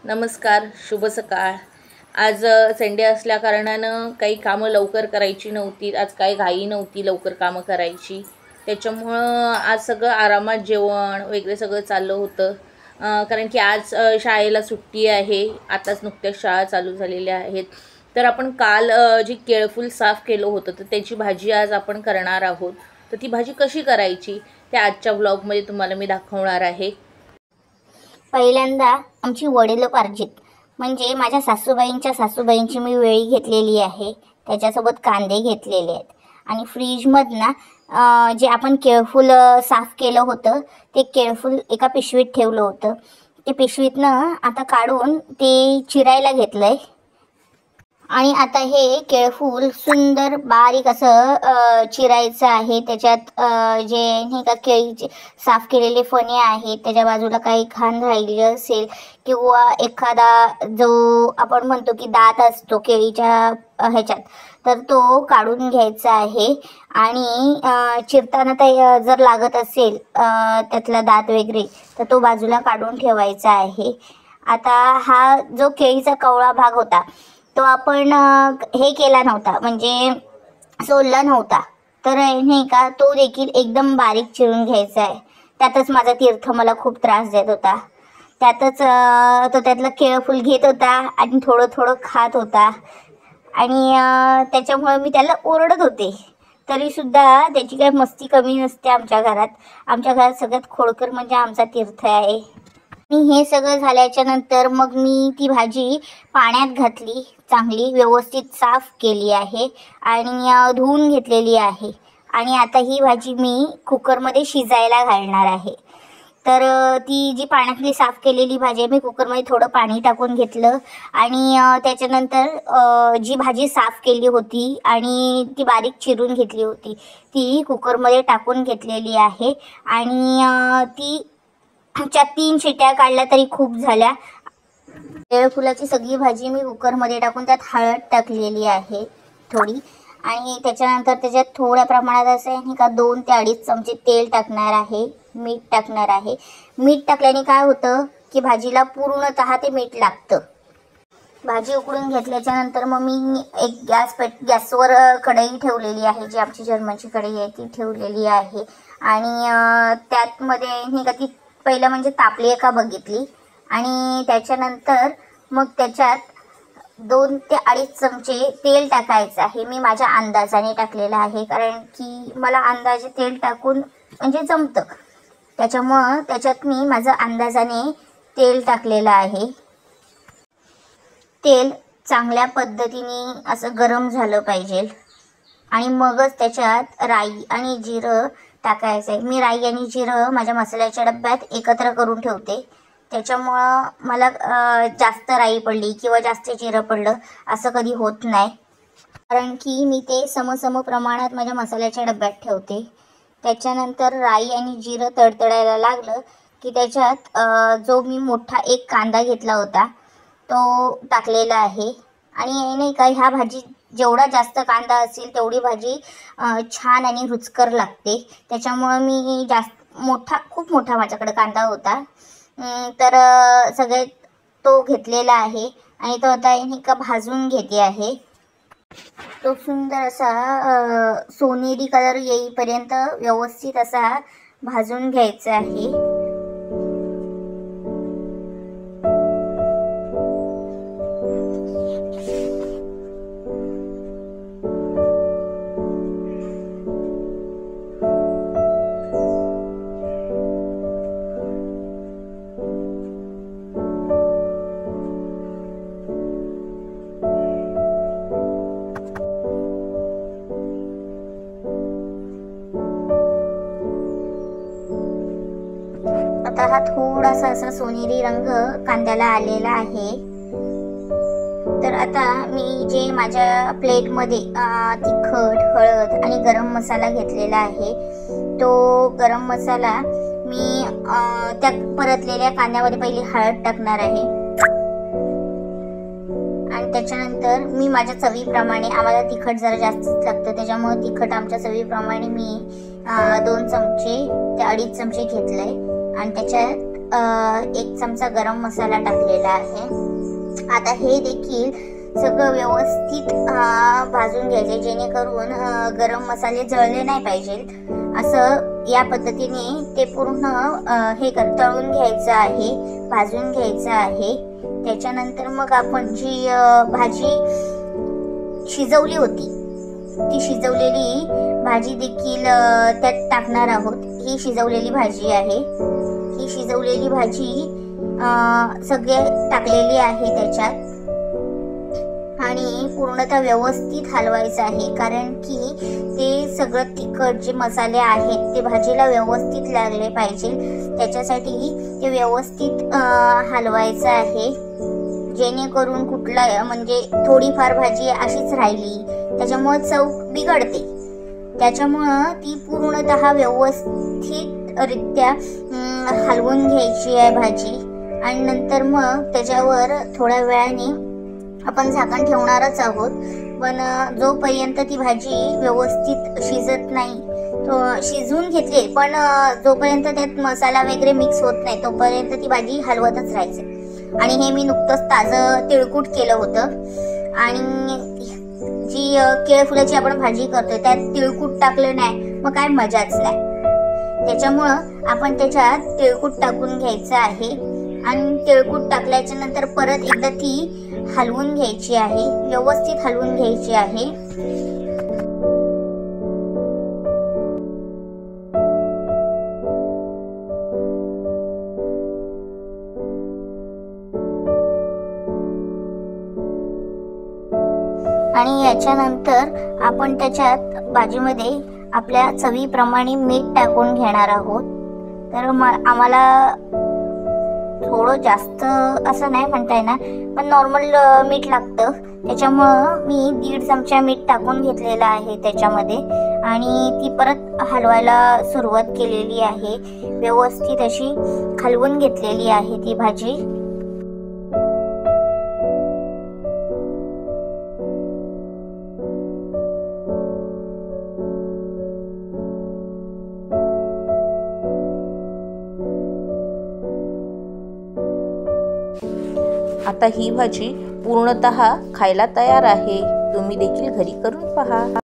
नमस्कार, शुभ सकाळ. आज संडे असल्या कारणानं काही कामं लवकर करायची नव्हती. आज काही घाई नव्हती लवकर कामं करायची. त्याच्यामुळं आज सगळं आरामात जेवण वगैरे सगळं चाललं होतं. कारण की आज शाळेला सुट्टी आहे. आताच नुकत्याच शाळा चालू झालेल्या आहेत. तर आपण काल जी केळफूल साफ केलं होतं तर त्याची भाजी आज आपण करणार आहोत. तर ती भाजी कशी करायची ते आजच्या व्लॉगमध्ये तुम्हाला मी दाखवणार आहे. पहिल्यांदा आमची वडिलोपार्जित म्हणजे माझ्या सासूबाईंची मी वेळी घेतलेली आहे. त्याच्यासोबत कांदे घेतलेले आहेत आणि फ्रीजमधनं जे आपण केळफूल साफ केलं होतं ते केळफूल एका पिशवीत ठेवलं होतं. ते पिशवीतनं आता काढून ते चिरायला घेतलं आहे आणि आता हे केळफूल सुंदर बारीक असं चिरायचं आहे. त्याच्यात जे नाही का केळीचे साफ केलेले फणे आहेत त्याच्या बाजूला काही घाण राहिलेलं असेल किंवा एखादा जो आपण म्हणतो की दात असतो केळीच्या ह्याच्यात तर तो काढून घ्यायचा आहे. आणि चिरताना ते जर लागत असेल त्यातला दात वगैरे तर तो बाजूला काढून ठेवायचा आहे. आता हा जो केळीचा कवळा भाग होता तो आपण हे केला नव्हता म्हणजे सोलला नव्हता तर नाही का तो देखील एकदम बारीक चिरून घ्यायचा आहे. त्यातच माझा तीर्थ मला खूप त्रास देत होता. त्यातच तो त्यातलं केळफूल घेत होता आणि थोडं थोडं खात होता आणि त्याच्यामुळे मी त्याला ओरडत होते. तरीसुद्धा त्याची काही मस्ती कमी नसते आमच्या घरात. आमच्या घरात सगळ्यात खोडकर म्हणजे आमचा तीर्थ आहे. आणि हे सगळं झाल्याच्या नंतर मग मी ती भाजी पाण्यात घातली, चांगली व्यवस्थित साफ केली आहे आणि धुवून घेतलेली आहे. आणि आता ही भाजी मी कुकरमध्ये शिजायला घालणार आहे. तर ती जी पाण्यातली साफ केलेली भाजी मी कुकरमध्ये थोडं पाणी टाकून घेतलं आणि त्याच्यानंतर जी भाजी साफ केली होती आणि ती बारीक चिरून घेतली होती ती कुकरमध्ये टाकून घेतलेली आहे. आणि ती 3 शिट्या काढल्या तरी खूप झाल्या. केळफुलाची सगळी भाजी मी कुकरमध्ये टाकून त्यात हळद टाकलेली आहे थोडी आणि त्याच्यानंतर त्याच्यात थोड्या प्रमाणात असं नाही का 2 ते 2.5 चमचे तेल टाकणार आहे, मीठ टाकणार आहे. मीठ टाकल्याने काय होतं की भाजीला पूर्णतः ते मीठ लागतं. भाजी उकळून घेतल्याच्या नंतर मग मी एक गॅसवर कढई ठेवलेली आहे जी आमची जर्मनची कढई आहे ती ठेवलेली आहे. आणि त्यातमध्ये नाही का ती पहिलं म्हणजे तापली आहे का बघितली आणि त्याच्यानंतर मग त्याच्यात 2 ते 2.5 चमचे तेल टाकायचं आहे. मी माझ्या अंदाजाने टाकलेलं आहे कारण की मला अंदाजे तेल टाकून म्हणजे जमतं. त्याच्यामुळं त्याच्यात मी माझं अंदाजाने तेल टाकलेलं आहे. तेल चांगल्या पद्धतीने असं गरम झालं पाहिजे आणि मगच त्याच्यात राई आणि जिरं टाकायचं आहे. मी राई आणि जिरं माझ्या मसाल्याच्या डब्यात एकत्र करून ठेवते. त्याच्यामुळं मला जास्त राई पडली किंवा जास्त जिरं पडलं असं कधी होत नाही कारण की मी ते समसम प्रमाणात माझ्या मसाल्याच्या डब्यात ठेवते. त्याच्यानंतर राई आणि जिरं तडतडायला लागलं की त्याच्यात जो मी मोठा एक कांदा घेतला होता तो टाकलेला आहे. आणि नाही का ह्या भाजी जेवढा जास्त कांदा असेल तेवढी भाजी छान आणि रुचकर लागते. त्याच्यामुळं मी खूप मोठा माझ्याकडे कांदा होता तर सगळे तो घेतलेला आहे आणि तो आता नाही का भाजून घेते आहे. तो सुंदर असा सोनेरी कलर येईपर्यंत व्यवस्थित असा भाजून घ्यायचा आहे. आता हा थोडासा असा सोनेरी रंग कांद्याला आलेला आहे. तर आता मी जे माझ्या प्लेटमध्ये तिखट, हळद आणि गरम मसाला घेतलेला आहे तो गरम मसाला मी त्या परतलेल्या कांद्यामध्ये पहिली हळद टाकणार आहे आणि त्याच्यानंतर मी माझ्या चवीप्रमाणे, आम्हाला तिखट जरा जास्तच लागतं त्याच्यामुळे तिखट आमच्या चवीप्रमाणे मी 2 चमचे ते 2.5 चमचे घेतलंय आणि त्याच्यात 1 चमचा गरम मसाला टाकलेला आहे. आता हे देखील सगळं व्यवस्थित भाजून घ्यायचे, जेणेकरून गरम मसाले जळले नाही पाहिजे. असं या पद्धतीने ते पूर्ण तळून घ्यायचं आहे, भाजून घ्यायचं आहे. त्याच्यानंतर मग आपण जी भाजी शिजवली होती ती शिजवलेली भाजी देखील त्यात टाकणार आहोत. ही शिजवलेली भाजी आहे. ही शिजवलेली भाजी सगळे टाकलेली आहे त्याच्यात आणि पूर्णतः व्यवस्थित हलवायचं आहे, कारण की ते सगळं तिखट जे मसाले आहेत ते भाजीला व्यवस्थित लागले पाहिजे. त्याच्यासाठी ते व्यवस्थित हलवायचं आहे, जेणेकरून कुठला म्हणजे थोडीफार भाजी अशीच राहिली त्याच्यामुळे चव बिघडते. त्याच्यामुळं ती पूर्णतः व्यवस्थितरित्या हलवून घ्यायची आहे भाजी. आणि नंतर मग त्याच्यावर थोड्या वेळाने आपण झाकण ठेवणारच आहोत. पण जोपर्यंत ती भाजी व्यवस्थित शिजत नाही, तो शिजवून घेतली, पण जोपर्यंत त्यात मसाला वगैरे मिक्स होत नाही तोपर्यंत ती भाजी हलवतच राहायचं. आणि हे मी नुकतंच ताजं तिळकूट केलं होतं. आणि जी केळफुलाची आपण भाजी करतोय त्यात तिळकूट टाकलं नाही मग काय मजाच नाही. त्याच्यामुळं आपण त्याच्यात तिळकूट टाकून घ्यायचं आहे आणि तिळकूट टाकल्याच्या नंतर परत एकदा ती हलवून घ्यायची आहे, व्यवस्थित हलवून घ्यायची आहे. आणि याच्यानंतर आपण त्याच्यात भाजीमध्ये आपल्या चवीप्रमाणे मीठ टाकून घेणार आहोत. तर आम्हाला थोडं जास्त असं नाही म्हणता येणार, पण नॉर्मल मीठ लागतं. त्याच्यामुळं मी 1.5 चमचा मीठ टाकून घेतलेलं आहे त्याच्यामध्ये आणि ती परत हलवायला सुरुवात केलेली आहे. व्यवस्थित अशी हलवून घेतलेली आहे ती भाजी. आता ही भाजी पूर्णतः खायला तयार आहे. तुम्ही देखील घरी करून पहा.